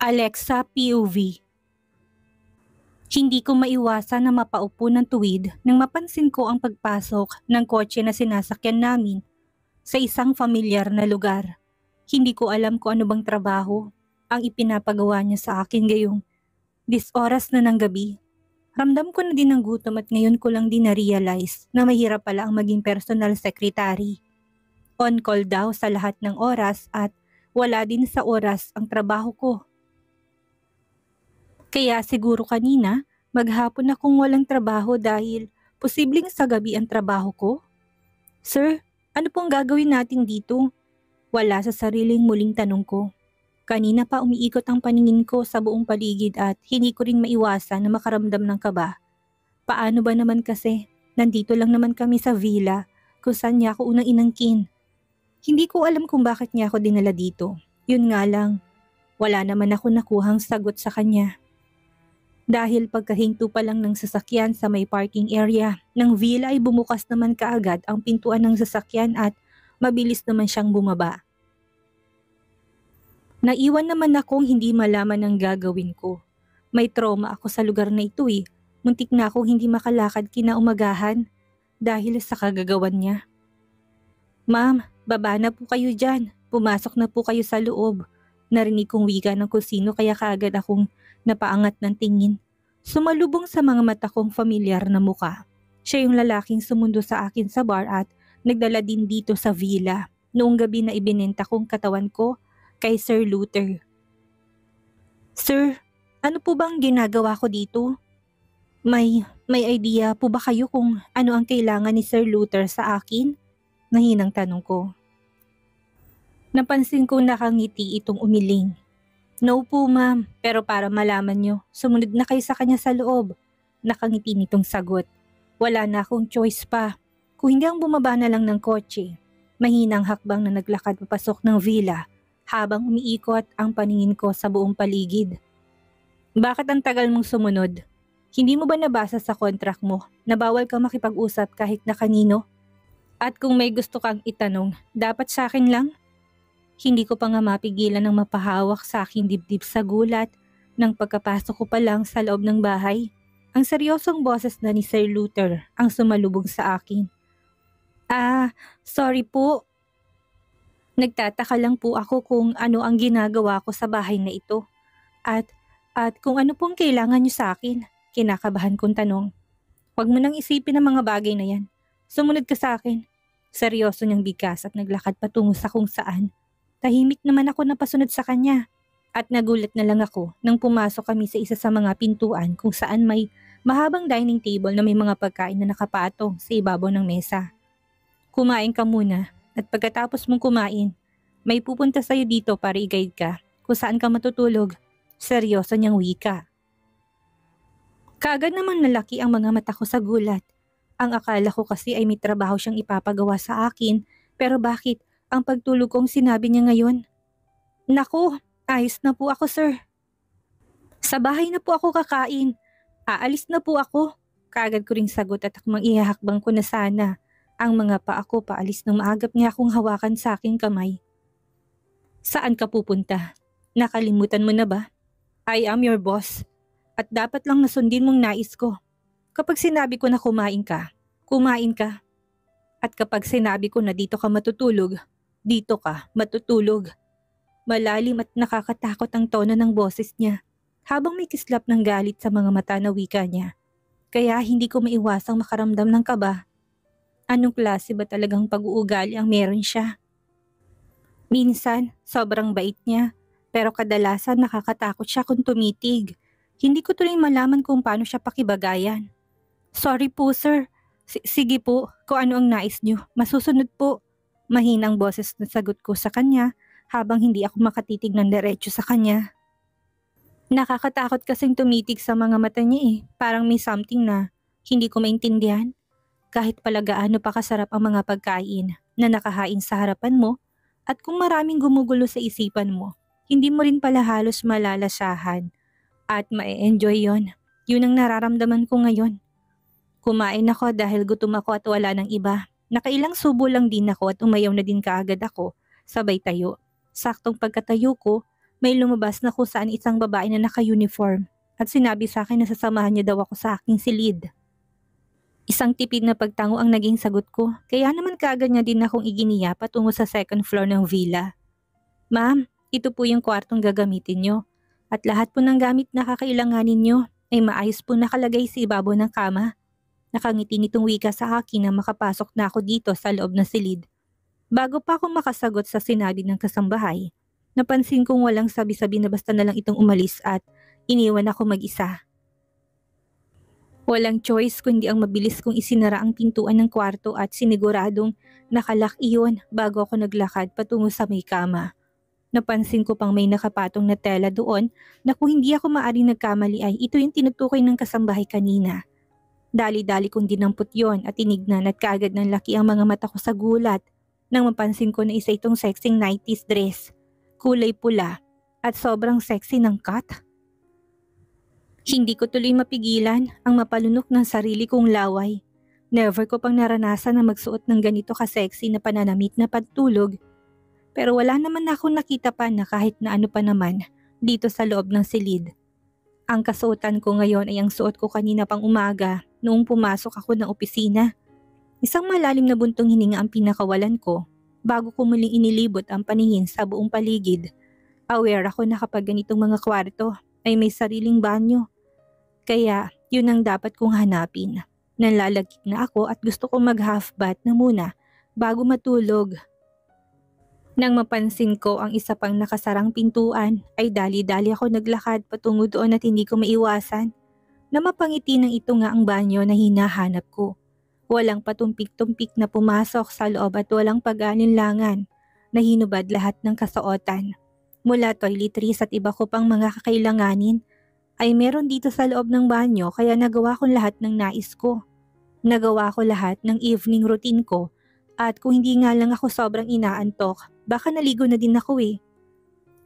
Alexa POV. Hindi ko maiwasan na mapaupo ng tuwid nang mapansin ko ang pagpasok ng kotse na sinasakyan namin sa isang familiar na lugar. Hindi ko alam kung ano bang trabaho ang ipinapagawa niya sa akin ngayong oras na ng gabi. Ramdam ko na din ang gutom at ngayon ko lang din na-realize na mahirap pala ang maging personal secretary. On call daw sa lahat ng oras at wala din sa oras ang trabaho ko. Kaya siguro kanina, maghapon akong walang trabaho dahil posibleng sa gabi ang trabaho ko? Sir, ano pong gagawin natin dito? Wala sa sariling muling tanong ko. Kanina pa umiikot ang paningin ko sa buong paligid at hindi ko rin maiwasan na makaramdam ng kaba. Paano ba naman kasi? Nandito lang naman kami sa villa kung saan niya ako unang inangkin. Hindi ko alam kung bakit niya ako dinala dito. Yun nga lang, wala naman ako nakuhang sagot sa kanya. Dahil pagkahinto pa lang ng sasakyan sa may parking area ng villa ay bumukas naman kaagad ang pintuan ng sasakyan at mabilis naman siyang bumaba. Naiwan naman akong hindi malaman ang gagawin ko. May trauma ako sa lugar na ito eh. Muntik na akong hindi makalakad kinaumagahan dahil sa kagagawan niya. Ma'am, baba na po kayo dyan. Pumasok na po kayo sa loob. Narinig kong wika ng kusino kaya kaagad akong napaangat ng tingin. Sumalubong sa mga mata kong familiar na muka. Siya yung lalaking sumundo sa akin sa bar at nagdala din dito sa villa noong gabi na ibinenta kong katawan ko kay Sir Luther. Sir, ano po bang ginagawa ko dito? May idea po ba kayo kung ano ang kailangan ni Sir Luther sa akin? Nahinang tanong ko. Napansin ko nakangiti itong umiling. No po ma'am, pero para malaman nyo, sumunod na kayo sa kanya sa loob. Nakangiti nitong sagot. Wala na akong choice pa. Kung hindi ang bumaba na lang ng kotse. Mahinang hakbang na naglakad papasok ng villa habang umiikot ang paningin ko sa buong paligid. Bakit ang tagal mong sumunod? Hindi mo ba nabasa sa contract mo na bawal kang makipag-usap kahit na kanino? At kung may gusto kang itanong, dapat sa akin lang? Hindi ko pa nga mapigilan ng mapahawak sa aking dibdib sa gulat nang pagkapasok ko pa lang sa loob ng bahay. Ang seryosong boses na ni Sir Luther ang sumalubong sa akin. Sorry po. Nagtataka lang po ako kung ano ang ginagawa ko sa bahay na ito. At kung ano pong kailangan niyo sa akin, kinakabahan kong tanong. Huwag mo nang isipin ang mga bagay na yan. Sumunod ka sa akin. Seryoso niyang bigkas at naglakad patungo sa kung saan. Tahimik naman ako napasunod sa kanya at nagulat na lang ako nang pumasok kami sa isa sa mga pintuan kung saan may mahabang dining table na may mga pagkain na nakapatong sa ibabaw ng mesa. Kumain ka muna at pagkatapos mong kumain, may pupunta sa'yo dito para i-guide ka kung saan ka matutulog. Seryoso niyang wika. Kaagad naman nalaki ang mga mata ko sa gulat. Ang akala ko kasi ay may trabaho siyang ipapagawa sa akin pero bakit? Ang pagtulog kong sinabi niya ngayon. Naku, ayos na po ako sir. Sa bahay na po ako kakain. Aalis na po ako. Kaagad ko ring sagot at akmang ihahakbang ko na sana. Ang mga paa ko paalis nang maagap niya akong hawakan sa aking kamay. Saan ka pupunta? Nakalimutan mo na ba? I am your boss. At dapat lang nasundin mong nais ko. Kapag sinabi ko na kumain ka, kumain ka. At kapag sinabi ko na dito ka matutulog, dito ka matutulog. Malalim at nakakatakot ang tono ng boses niya habang may kislap ng galit sa mga mata na wika niya. Kaya hindi ko maiwasang makaramdam ng kaba. Anong klase ba talagang pag-uugali ang meron siya? Minsan, sobrang bait niya, pero kadalasan nakakatakot siya kung tumitig. Hindi ko tuloy malaman kung paano siya pakibagayan. Sorry po sir. Sige po, kung ano ang nais niyo, masusunod po. Mahinang boses na sagot ko sa kanya habang hindi ako makatitig ng diretso sa kanya. Nakakatakot kasing tumitig sa mga mata niya eh, parang may something na hindi ko maintindihan. Kahit pala gaano pa kasarap ang mga pagkain na nakahain sa harapan mo at kung maraming gumugulo sa isipan mo, hindi mo rin pala halos malalasahan at ma-enjoy yon. Yun ang nararamdaman ko ngayon. Kumain ako dahil gutom ako at wala ng iba. Nakailang subo lang din ako at umayaw na din kaagad ako, sabay tayo. Saktong pagkatayo ko, May lumabas na kung saan isang babae na naka-uniform at sinabi sa akin na sasamahan niya daw ako sa aking silid. Isang tipid na pagtango ang naging sagot ko, kaya naman kaagad niya din akong iginiya patungo sa second floor ng villa. Ma'am, ito po yung kwartong gagamitin niyo at lahat po ng gamit na kakailanganin niyo ay maayos po nakalagay sa ibabaw ng kama. Nakangiti nitong wika sa akin na makapasok na ako dito sa loob ng silid. Bago pa ako makasagot sa sinabi ng kasambahay, napansin kong walang sabi-sabi na basta na lang itong umalis at iniwan ako mag-isa. Walang choice kundi ang mabilis kong isinara ang pintuan ng kwarto at siniguradong nakalak iyon bago ako naglakad patungo sa may kama. Napansin ko pang may nakapatong na tela doon na kung hindi ako maaring nagkamali ay ito yung tinutukoy ng kasambahay kanina. Dali-dali kong dinampot yon at tinignan at kaagad ng laki ang mga mata ko sa gulat nang mapansin ko na isa itong sexing 90s dress, kulay pula at sobrang sexy ng cut. Hindi ko tuloy mapigilan ang mapalunok ng sarili kong laway. Never ko pang naranasan na magsuot ng ganito ka-sexy na pananamit na pagtulog. Pero wala naman akong nakita pa na kahit na ano pa naman dito sa loob ng silid. Ang kasuotan ko ngayon ay ang suot ko kanina pang umaga noong pumasok ako ng opisina. Isang malalim na buntong hininga ang pinakawalan ko bago ko muling inilibot ang paningin sa buong paligid. Aware ako na kapag ganitong mga kwarto ay may sariling banyo. Kaya yun ang dapat kong hanapin. Nalalagkit na ako at gusto kong mag-half bath na muna bago matulog. Nang mapansin ko ang isa pang nakasarang pintuan ay dali-dali ako naglakad patungo doon at hindi ko maiwasan na mapangiti ng ito nga ang banyo na hinahanap ko. Walang patumpik-tumpik na pumasok sa loob at walang pag-alinlangan na hinubad lahat ng kasuotan. Mula toiletries at iba ko pang mga kakailanganin ay meron dito sa loob ng banyo kaya nagawa ko lahat ng nais ko. Nagawa ko lahat ng evening routine ko at kung hindi nga lang ako sobrang inaantok, baka naligo na din ako eh.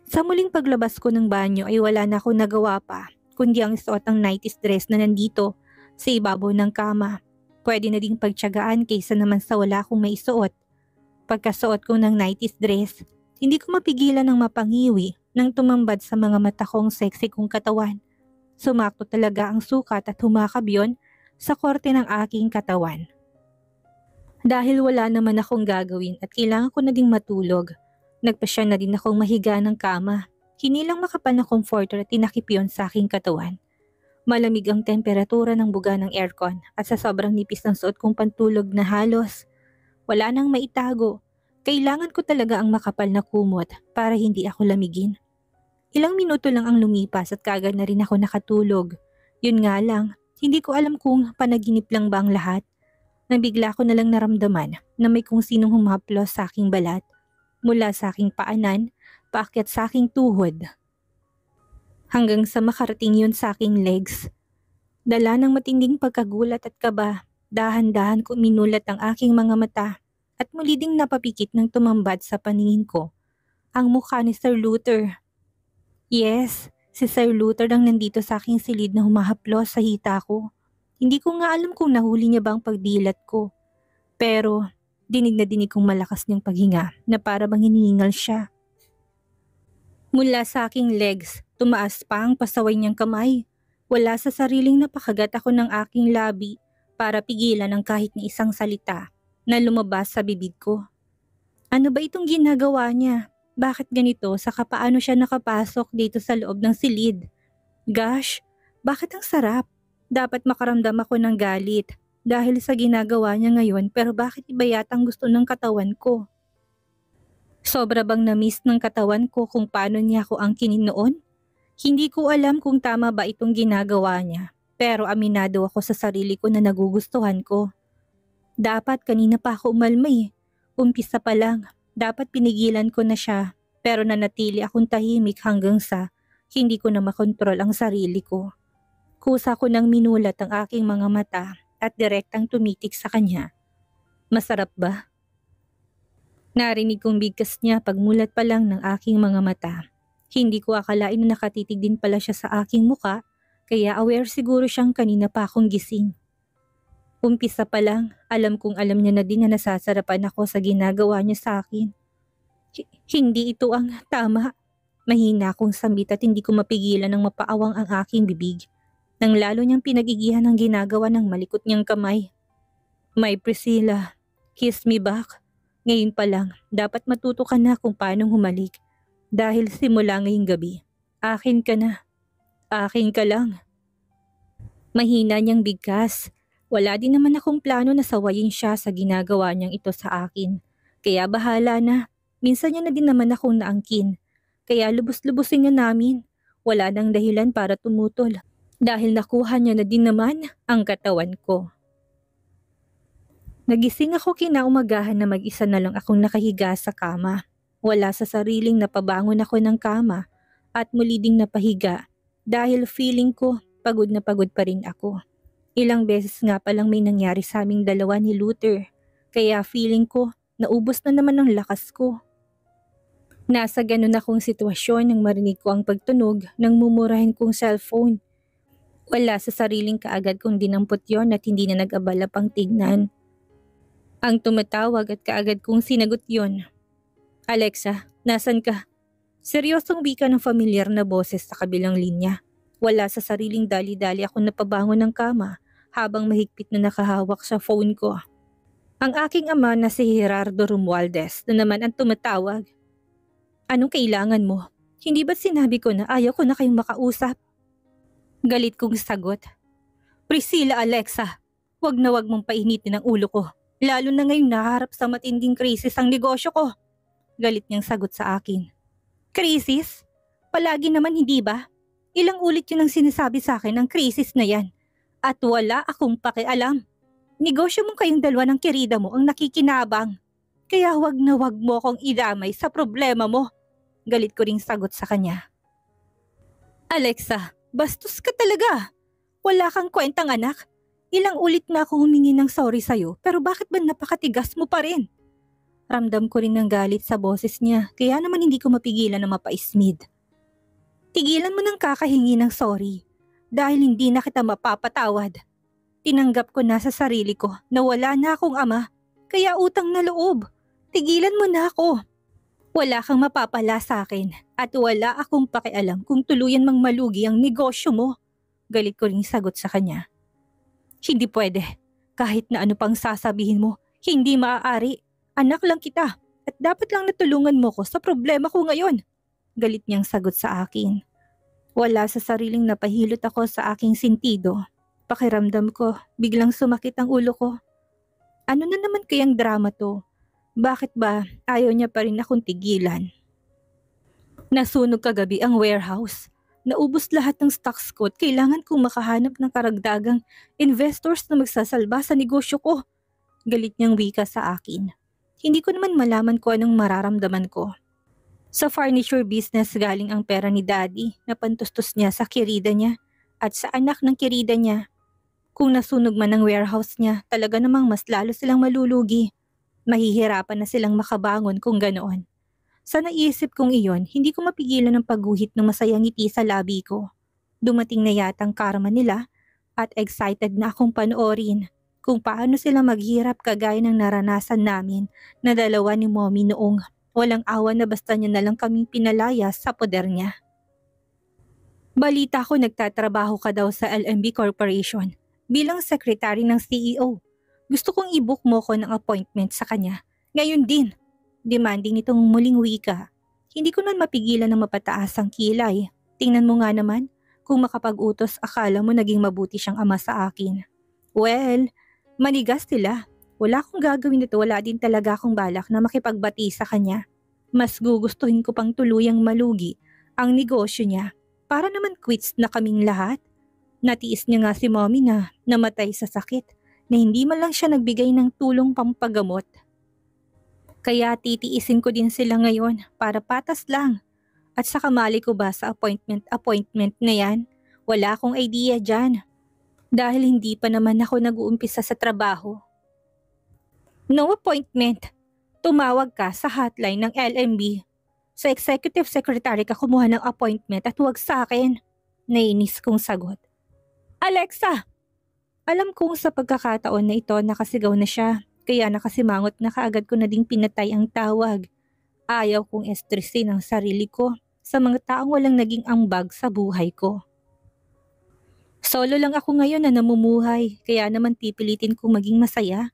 Sa muling paglabas ko ng banyo ay wala na ako nagawa pa kundi ang isuot ng 90s dress na nandito sa ibabaw ng kama. Pwede na ding pagtiyagaan kaysa naman sa wala akong maisuot. Pagkasuot ko ng 90s dress, hindi ko mapigilan ng mapangiwi nang tumambad sa mga mata kong sexy kong katawan. Sumakto talaga ang sukat at humakab yon sa korte ng aking katawan. Dahil wala naman akong gagawin at kailangan ko na ding matulog, nagpasya na din akong mahiga ng kama. Hinilang makapal na comforter at tinakip yon sa aking katawan. Malamig ang temperatura ng buga ng aircon at sa sobrang nipis ng suot kong pantulog na halos wala nang maitago. Kailangan ko talaga ang makapal na kumot para hindi ako lamigin. Ilang minuto lang ang lumipas at kaagad na rin ako nakatulog. Yun nga lang, hindi ko alam kung panaginip lang ba ang lahat. Nabigla ko na lang naramdaman na may kung sinong humaplos sa aking balat. Mula sa aking paanan, paakyat sa aking tuhod. Hanggang sa makarating yun sa aking legs. Dala ng matinding pagkagulat at kaba, dahan-dahan ko minulat ang aking mga mata at muli ding napapikit ng tumambad sa paningin ko ang mukha ni Sir Luther. Yes, si Sir Luther ang nandito sa aking silid na humahaplos sa hita ko. Hindi ko nga alam kung nahuli niya ba ang pagdilat ko. Pero dinig na dinig kong malakas niyang paghinga na para bang hinihingal siya. Mula sa aking legs, tumaas pa ang pasaway niyang kamay. Wala sa sariling napakagat ako ng aking labi para pigilan ang kahit na isang salita na lumabas sa bibig ko. Ano ba itong ginagawa niya? Bakit ganito saka paano siya nakapasok dito sa loob ng silid? Gosh, bakit ang sarap? Dapat makaramdam ako ng galit dahil sa ginagawa niya ngayon pero bakit iba yatang gusto ng katawan ko? Sobra bang na-miss ng katawan ko kung paano niya ako angkinin noon? Hindi ko alam kung tama ba itong ginagawa niya pero aminado ako sa sarili ko na nagugustuhan ko. Dapat kanina pa ako umalma. Umpisa pa lang. Dapat pinigilan ko na siya pero nanatili akong tahimik hanggang sa hindi ko na makontrol ang sarili ko. Kusa ko nang minulat ang aking mga mata at direktang tumitik sa kanya. Masarap ba? Narinig kong bigkas niya pagmulat pa lang ng aking mga mata. Hindi ko akalain na nakatitig din pala siya sa aking muka kaya aware siguro siyang kanina pa akong gising. Umpisa pa lang, alam kong alam niya na din na nasasarapan ako sa ginagawa niya sa akin. Hindi ito ang tama. Mahina akong sambit at hindi ko mapigilan ng mapaawang ang aking bibig. Nang lalo niyang pinag-igihan ang ginagawa ng malikot niyang kamay. My Priscilla, kiss me back. Ngayon pa lang, dapat matuto ka na kung paano humalik. Dahil simula ngayong gabi, akin ka na. Akin ka lang. Mahina niyang bigkas. Wala din naman akong plano na sawayin siya sa ginagawa niyang ito sa akin. Kaya bahala na. Minsan niya na din naman akong naangkin. Kaya lubos-lubusin niya namin. Wala nang dahilan para tumutol. Dahil nakuha niya na din naman ang katawan ko. Nagising ako kinaumagahan na mag-isa na lang akong nakahiga sa kama. Wala sa sariling napabangon ako ng kama at muli ding napahiga dahil feeling ko pagod na pagod pa rin ako. Ilang beses nga palang may nangyari sa aming dalawa ni Luther, kaya feeling ko naubos na naman ang lakas ko. Nasa ganun akong sitwasyon nang marinig ko ang pagtunog ng mumurahin kong cellphone. Wala sa sariling kaagad kong dinampot yon at hindi na nag-abala pang tignan. Ang tumatawag at kaagad kong sinagot yon. Alexa, nasan ka? Seryosong wika ng familiar na boses sa kabilang linya. Wala sa sariling dali-dali ako napabangon ng kama habang mahigpit na nakahawak sa phone ko. Ang aking ama na si Gerardo Romualdez na naman ang tumatawag. Anong kailangan mo? Hindi ba't sinabi ko na ayaw ko na kayong makausap? Galit kong sagot. Priscilla Alexa, wag na wag mong painitin ang ulo ko. Lalo na ngayong naharap sa matinding krisis ang negosyo ko. Galit niyang sagot sa akin. Krisis? Palagi naman hindi ba? Ilang ulit yun ang sinasabi sa akin ang krisis na yan. At wala akong pakialam. Negosyo mo kayong dalawa ng kirida mo ang nakikinabang. Kaya wag na wag mo akong idamay sa problema mo. Galit ko ring sagot sa kanya. Alexa, bastos ka talaga. Wala kang kwentang anak. Ilang ulit na ako humingi ng sorry sa'yo pero bakit ba napakatigas mo pa rin? Ramdam ko rin ng galit sa boses niya kaya naman hindi ko mapigilan na mapaismid. Tigilan mo ng kakahingi ng sorry dahil hindi na kita mapapatawad. Tinanggap ko na sa sarili ko na wala na akong ama kaya utang na loob. Tigilan mo na ako. Wala kang mapapala sa akin at wala akong pakialam kung tuluyan mang malugi ang negosyo mo. Galit ko ring sagot sa kanya. Hindi pwede. Kahit na ano pang sasabihin mo, hindi maaari. Anak lang kita at dapat lang natulungan mo ko sa problema ko ngayon. Galit niyang sagot sa akin. Wala sa sariling napahilot ako sa aking sentido. Pakiramdam ko, biglang sumakit ang ulo ko. Ano na naman kayang drama to? Bakit ba ayaw niya pa rin akong tigilan? Nasunog kagabi ang warehouse. Naubos lahat ng stocks ko at kailangan kong makahanap ng karagdagang investors na magsasalba sa negosyo ko. Galit niyang wika sa akin. Hindi ko naman malaman kung anong mararamdaman ko. Sa furniture business galing ang pera ni Daddy na pantustos niya sa kirida niya at sa anak ng kirida niya. Kung nasunog man ang warehouse niya, talaga namang mas lalo silang malulugi. Mahihirapan na silang makabangon kung ganoon. Sa naisip kong iyon, hindi ko mapigilan ang pagguhit ng masayang ngiti sa labi ko. Dumating na yatang karma nila at excited na akong panoorin kung paano sila maghirap kagaya ng naranasan namin na dalawa ni Mommy noong walang awa na basta niya na lang kaming pinalaya sa poder niya. Balita ko nagtatrabaho ka daw sa LMB Corporation bilang secretary ng CEO. Gusto kong i-book mo ko ng appointment sa kanya. Ngayon din. Demanding itong muling wika. Hindi ko naman mapigilan na mapataas ang kilay. Tingnan mo nga naman, kung makapag-utos akala mo naging mabuti siyang ama sa akin. Well, manigas sila. Wala akong gagawin nito, wala din talaga akong balak na makipagbati sa kanya. Mas gugustuhin ko pang tuluyang malugi ang negosyo niya para naman quits na kaming lahat. Natiis niya nga si Mommy na namatay sa sakit na hindi man lang siya nagbigay ng tulong pampagamot. Kaya titiisin ko din sila ngayon para patas lang. At saka mali ko ba sa appointment na yan? Wala akong idea dyan. Dahil hindi pa naman ako nag-uumpisa sa trabaho. No appointment. Tumawag ka sa hotline ng LMB. Sa executive secretary ka kumuha ng appointment at huwag sa akin. Nainis kong sagot. Alexa! Alam kong sa pagkakataon na ito nakasigaw na siya. Kaya nakasimangot na kaagad ko na ding pinatay ang tawag. Ayaw kong estresin ang sarili ko sa mga taong walang naging ambag sa buhay ko. Solo lang ako ngayon na namumuhay, kaya naman pipilitin kong maging masaya.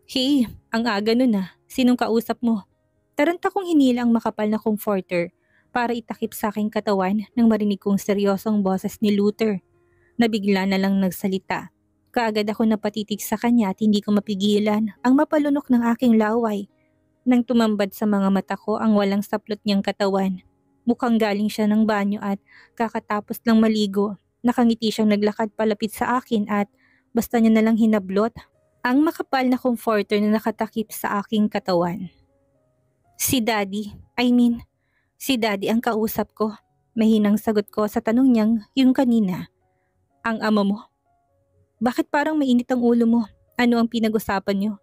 Hey, ang aga nun ah. Sinong kausap mo? Taranta kong hinila ang makapal na comforter para itakip sa aking katawan nang marinig kong seryosong boses ni Luther. Nabigla na lang nagsalita. Kaagad ako napatitig sa kanya at hindi ko mapigilan ang mapalunok ng aking laway. Nang tumambad sa mga mata ko ang walang saplot niyang katawan. Mukhang galing siya ng banyo at kakatapos lang maligo. Nakangiti siyang naglakad palapit sa akin at basta niya nalang hinablot ang makapal na comforter na nakatakip sa aking katawan. Si Daddy ang kausap ko. Mahinang sagot ko sa tanong niyang yung kanina. Ang ama mo? Bakit parang mainit ang ulo mo? Ano ang pinag-usapan niyo?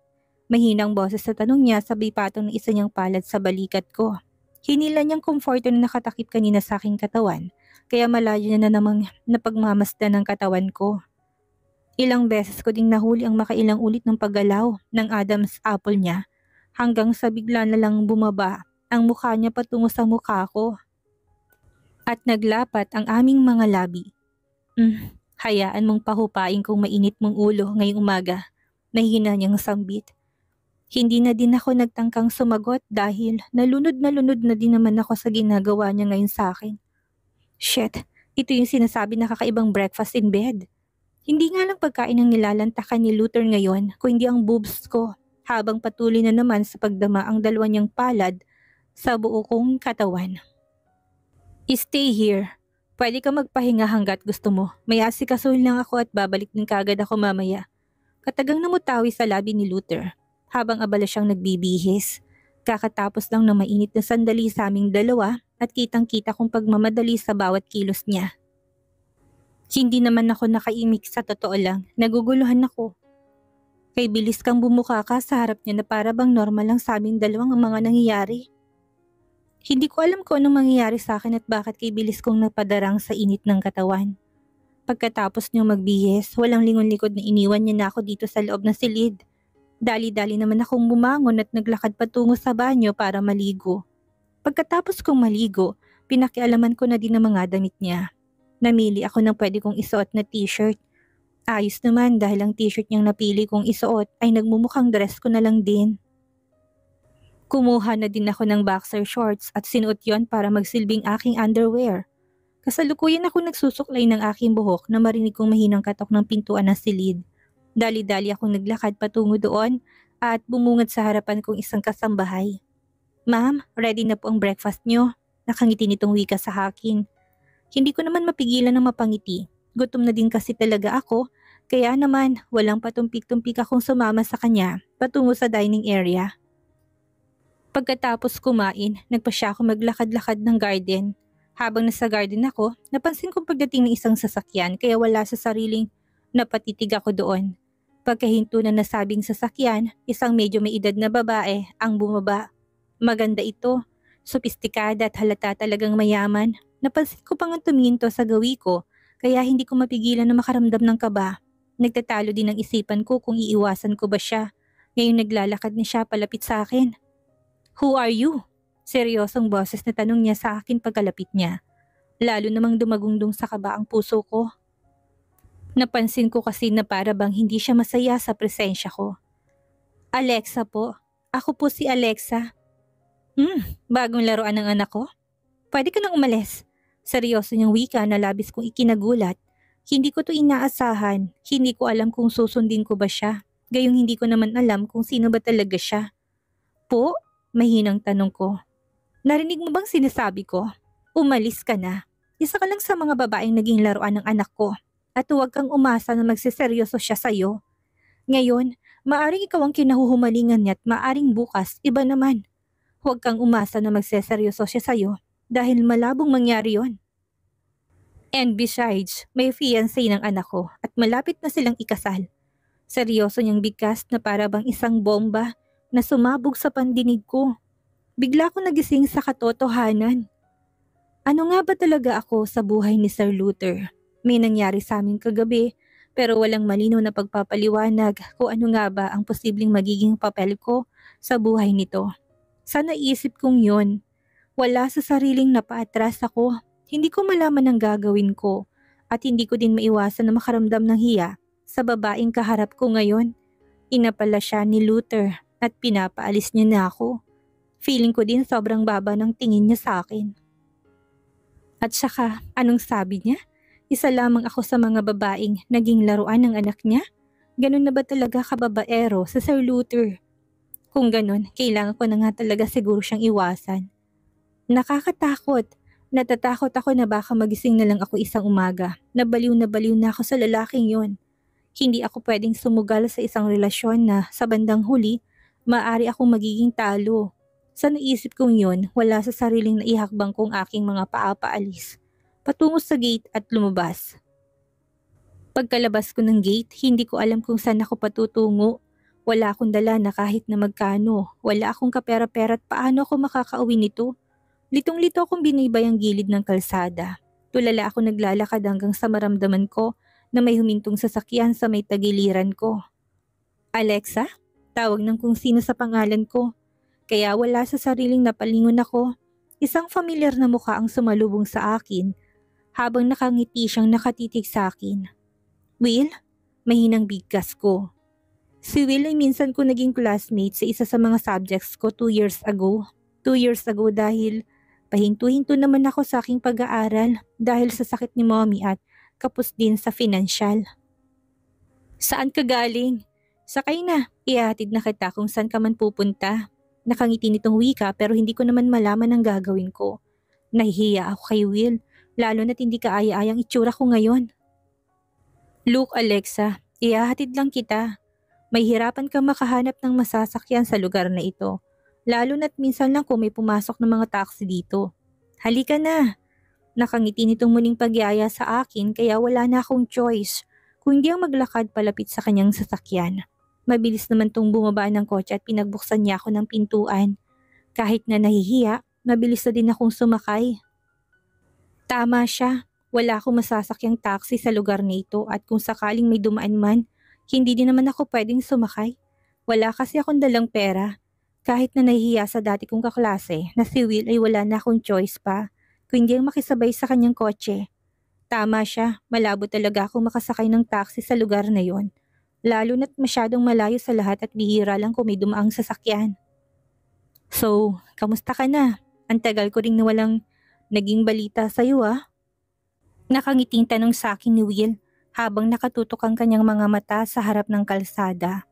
Mahinang boses sa tanong niya sabay patong ng isa niyang palad sa balikat ko. Hinila niyang comforter na nakatakip kanina sa aking katawan, kaya malayo niya na namang napagmamasdan ng katawan ko. Ilang beses ko ding nahuli ang makailang ulit ng paggalaw ng Adam's apple niya hanggang sa bigla na lang bumaba ang mukha niya patungo sa mukha ko. At naglapat ang aming mga labi. Hayaan mong pahupain kung mainit mong ulo ngayong umaga, nahihina niyang sambit. Hindi na din ako nagtangkang sumagot dahil nalunod na din naman ako sa ginagawa niya ngayon sa akin. Shit, ito yung sinasabi na kakaibang breakfast in bed. Hindi nga lang pagkain ang nilalantakan ni Luther ngayon, kundi ang boobs ko, habang patuloy na naman sa pagdama ang dalawa niyang palad sa buo kong katawan. Stay here. Pwede ka magpahinga hanggat gusto mo. May asikasuhin lang ako at babalik din kaagad ako mamaya. Katagang namutawi sa labi ni Luther habang abala siyang nagbibihis. Kakatapos lang na mainit na sandali sa aming dalawa at kitang-kita kong pagmamadali sa bawat kilos niya. Hindi naman ako nakaimik sa totoo lang. Naguguluhan ako. Kay bilis kang bumuka ka sa harap niya na para bang normal lang sa aming dalawang ang mga nangyayari. Hindi ko alam kung anong mangyayari sa akin at bakit kay bilis kong napadarang sa init ng katawan. Pagkatapos niyang magbihis, walang lingon-likod na iniwan niya na ako dito sa loob ng silid. Dali-dali naman akong bumangon at naglakad patungo sa banyo para maligo. Pagkatapos kong maligo, pinakialaman ko na din ang mga damit niya. Namili ako ng pwede kong isuot na t-shirt. Ayos naman dahil ang t-shirt niyang napili kong isuot ay nagmumukhang dress ko na lang din. Kumuha na din ako ng boxer shorts at sinuot yon para magsilbing aking underwear. Kasalukuyan ako nagsusuklay ng aking buhok na marinig kong mahinang katok ng pintuan ng silid. Dali-dali akong naglakad patungo doon at bumungad sa harapan kong isang kasambahay. Ma'am, ready na po ang breakfast niyo. Nakangiti nitong wika sa akin. Hindi ko naman mapigilan ng mapangiti. Gutom na din kasi talaga ako, kaya naman walang patumpik-tumpik akong sumama sa kanya patungo sa dining area. Pagkatapos kumain, nagpa siya ako maglakad-lakad ng garden. Habang nasa garden ako, napansin kong pagdating ng isang sasakyan kaya wala sa sariling napatitig ako doon. Pagkahinto na nasabing sasakyan, isang medyo may edad na babae ang bumaba. Maganda ito, sopistikada at halata talagang mayaman. Napansin ko pang tumingin to sa gawi ko, kaya hindi ko mapigilan na makaramdam ng kaba. Nagtatalo din ang isipan ko kung iiwasan ko ba siya. Ngayon naglalakad na siya palapit sa akin. Who are you? Seryosong boses na tanong niya sa akin pagkalapit niya. Lalo namang dumagundong sa kaba ang puso ko. Napansin ko kasi na para bang hindi siya masaya sa presensya ko. Alexa po. Ako po si Alexa. Bagong laruan ng anak ko? Pwede ka nang umalis. Seryoso niyang wika na labis kong ikinagulat. Hindi ko to inaasahan. Hindi ko alam kung susundin ko ba siya. Gayong hindi ko naman alam kung sino ba talaga siya. Po? Mahinang tanong ko. Narinig mo bang sinasabi ko? Umalis ka na. Isa ka lang sa mga babaeng naging laruan ng anak ko. At huwag kang umasa na magsiseryoso siya sa'yo. Ngayon, maaring ikaw ang kinahuhumalingan niya at maaring bukas, iba naman. Huwag kang umasa na magsiseryoso siya sa'yo dahil malabong mangyari yon. And besides, may fiancé ng anak ko at malapit na silang ikasal. Seryoso niyang bigkas na para bang isang bomba na sumabog sa pandinig ko. Bigla ko nagising sa katotohanan. Ano nga ba talaga ako sa buhay ni Sir Luther? May nangyari sa amin kagabi pero walang malinaw na pagpapaliwanag kung ano nga ba ang posibleng magiging papel ko sa buhay nito. Sa naisip kong yun, Wala sa sariling napaatras ako. Hindi ko malaman ang gagawin ko at hindi ko din maiwasan na makaramdam ng hiya sa babaeng kaharap ko ngayon. Inapala siya ni Luther at pinapaalis niya na ako. Feeling ko din sobrang baba ng tingin niya sa akin. At saka, anong sabi niya? Isa lamang ako sa mga babaeng naging laruan ng anak niya? Ganun na ba talaga kababaero sa Sir Luther? Kung ganun, kailangan ko na nga talaga siguro siyang iwasan. Nakakatakot. Natatakot ako na baka magising na lang ako isang umaga. Na baliw na ako sa lalaking yon. Hindi ako pwedeng sumugal sa isang relasyon na sa bandang huli, maaari akong magiging talo. Sa naisip kong yun, wala sa sariling naihakbang kong aking mga paalis. Patungo sa gate at lumabas. Pagkalabas ko ng gate, hindi ko alam kung saan ako patutungo. Wala akong dala na kahit na magkano. Wala akong kapera-pera at paano ako makakauwi nito. Litong-lito akong binibayang ang gilid ng kalsada. Tulala ako naglalakad hanggang sa maramdaman ko na may humintong sasakyan sa may tagiliran ko. Alexa? Tawag ng kung sino sa pangalan ko. Kaya wala sa sariling napalingon ako. Isang familiar na mukha ang sumalubong sa akin habang nakangiti siyang nakatitig sa akin. Will? Mahinang bigkas ko. Si Will ay minsan ko naging classmate sa isa sa mga subjects ko 2 years ago. 2 years ago dahil pahinto-hinto naman ako sa aking pag-aaral dahil sa sakit ni mommy at kapos din sa financial. Saan ka galing? Sakay na, ihatid na kita kung saan ka man pupunta. Nakangiti nitong wika pero hindi ko naman malaman ang gagawin ko. Nahihiya ako kay Will, lalo na't hindi kaaya-ayang itsura ko ngayon. Look Alexa, ihahatid lang kita. May hirapan kang makahanap ng masasakyan sa lugar na ito. Lalo na't minsan lang kung may pumasok ng mga taxi dito. Halika na. Nakangiti nitong muling pagyaya sa akin kaya wala na akong choice kung hindi ang maglakad palapit sa kanyang sasakyan. Mabilis naman tong bumaba ng kotse at pinagbuksan niya ako ng pintuan. Kahit na nahihiya, mabilis na din akong sumakay. Tama siya, wala akong masasakyang taxi sa lugar na ito at kung sakaling may dumaan man, hindi din naman ako pwedeng sumakay. Wala kasi akong dalang pera. Kahit na nahihiya sa dati kong kaklase na si Will ay wala na akong choice pa, kundi ang makisabay sa kanyang kotse. Tama siya, malabo talaga akong makasakay ng taxi sa lugar na yon. Lalo na't masyadong malayo sa lahat at bihira lang kung may dumaang sasakyan. So, kamusta ka na? Ang tagal ko ring nawalang naging balita sa'yo ah. Nakangiting tanong sa akin ni Will habang nakatutok ang kanyang mga mata sa harap ng kalsada.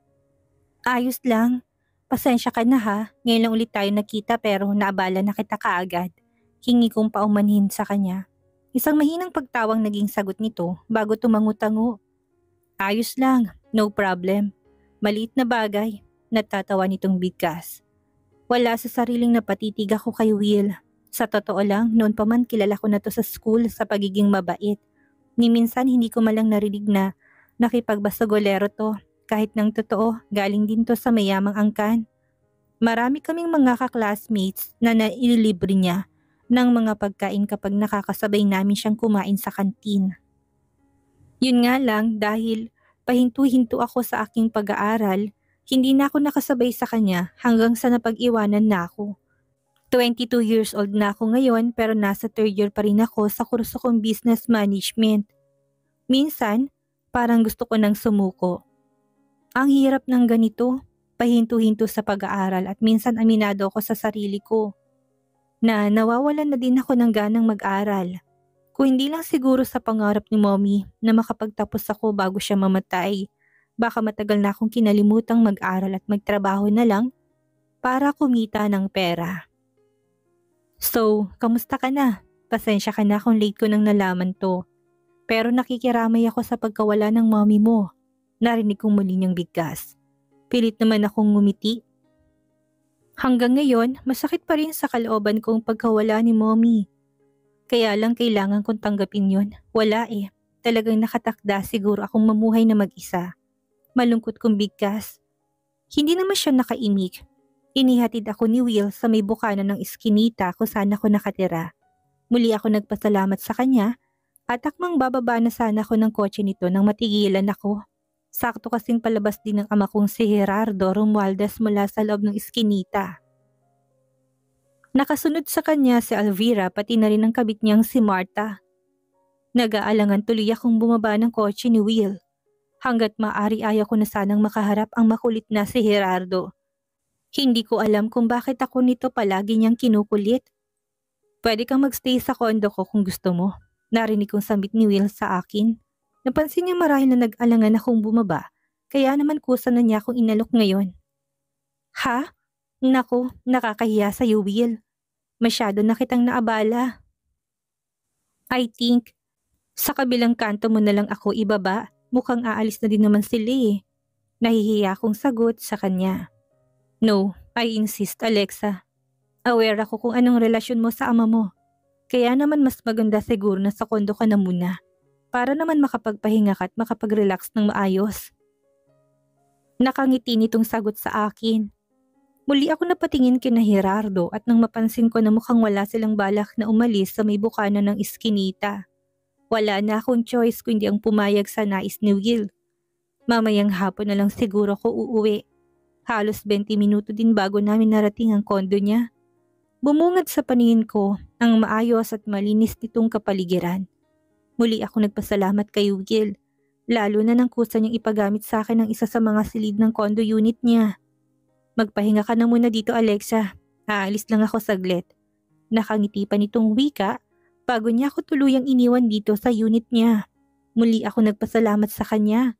Ayos lang. Pasensya ka na ha, ngayon lang ulit tayo nakita pero naabala na kita kaagad. Hingi kong paumanhin sa kanya. Isang mahinang pagtawang naging sagot nito bago tumango-tango. Ayos lang, no problem. Maliit na bagay, natatawa nitong bigkas. Wala sa sariling napatitig ako kay Will. Sa totoo lang, noon pa man kilala ko na to sa school sa pagiging mabait. Ni minsan hindi ko malang narinig na nakipagbasagolero to. Kahit ng totoo, galing din to sa mayamang angkan. Marami kaming mga ka-classmates na naililibre niya ng mga pagkain kapag nakakasabay namin siyang kumain sa kantin. Yun nga lang dahil pahinto-hinto ako sa aking pag-aaral, hindi na ako nakasabay sa kanya hanggang sa napag-iwanan na ako. 22 years old na ako ngayon pero nasa 3rd year pa rin ako sa kurso kong business management. Minsan, parang gusto ko nang sumuko. Ang hirap ng ganito, pahinto-hinto sa pag-aaral at minsan aminado ako sa sarili ko na nawawalan na din ako ng ganang mag-aral. Kung hindi lang siguro sa pangarap ni mommy na makapagtapos ako bago siya mamatay, baka matagal na akong kinalimutang mag-aral at magtrabaho na lang para kumita ng pera. So, kamusta ka na? Pasensya ka na kung late ko nang nalaman to. Pero nakikiramay ako sa pagkawala ng mommy mo. Narinig kong muli niyang bigkas. Pilit naman akong ngumiti. Hanggang ngayon, masakit pa rin sa kalooban kong pagkawala ni mommy. Kaya lang kailangan kong tanggapin yun. Wala eh. Talagang nakatakda siguro akong mamuhay na mag-isa. Malungkot kong bigkas. Hindi naman siya nakaimik. Inihatid ako ni Will sa may bukana ng iskinita kung saan ako nakatira. Muli ako nagpasalamat sa kanya at akmang bababa na sana ako ng kotse nito nang matigilan ako. Sakto kasing palabas din ng ama kong si Gerardo Romualdez mula sa loob ng iskinita. Nakasunod sa kanya si Alvira pati na rin ang kabit niyang si Marta. Nag-aalangan tuloy akong bumaba ng kotse ni Will. Hanggat maaari ayaw ko na sanang makaharap ang makulit na si Gerardo. Hindi ko alam kung bakit ako nito palagi niyang kinukulit. Pwede kang magstay sa kondo ko kung gusto mo. Narinig kong sambit ni Will sa akin. Napansin niya marahil na nag-alangan akong bumaba, kaya naman kusa na niya akong inalok ngayon. Ha? Naku, nakakahiya sa'yo, Will. Masyado na kitang naabala. I think, sa kabilang kanto mo na lang ako ibaba. Mukhang aalis na din naman sila eh. Nahihiya akong sagot sa kanya. No, I insist, Alexa. Aware ako kung anong relasyon mo sa ama mo. Kaya naman mas maganda siguro na sa kondo ka na muna. Para naman makapagpahinga ka at makapag-relax ng maayos. Nakangiti nitong sagot sa akin. Muli ako napatingin kina Gerardo at nang mapansin ko na mukhang wala silang balak na umalis sa may bukana ng iskinita. Wala na akong choice kundi ang pumayag sa nais ni Will. Mamayang hapon na lang siguro ko uuwi. Halos 20 minuto din bago namin narating ang kondo niya. Bumungad sa paningin ko ang maayos at malinis nitong kapaligiran. Muli ako nagpasalamat kay Will, lalo na nang kusa niyang ipagamit sa akin ang isa sa mga silid ng kondo unit niya. Magpahinga ka na muna dito, Alexa. Aalis lang ako saglit. Nakangiti pa nitong wika bago niya ako tuluyang iniwan dito sa unit niya. Muli ako nagpasalamat sa kanya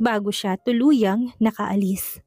bago siya tuluyang nakaalis.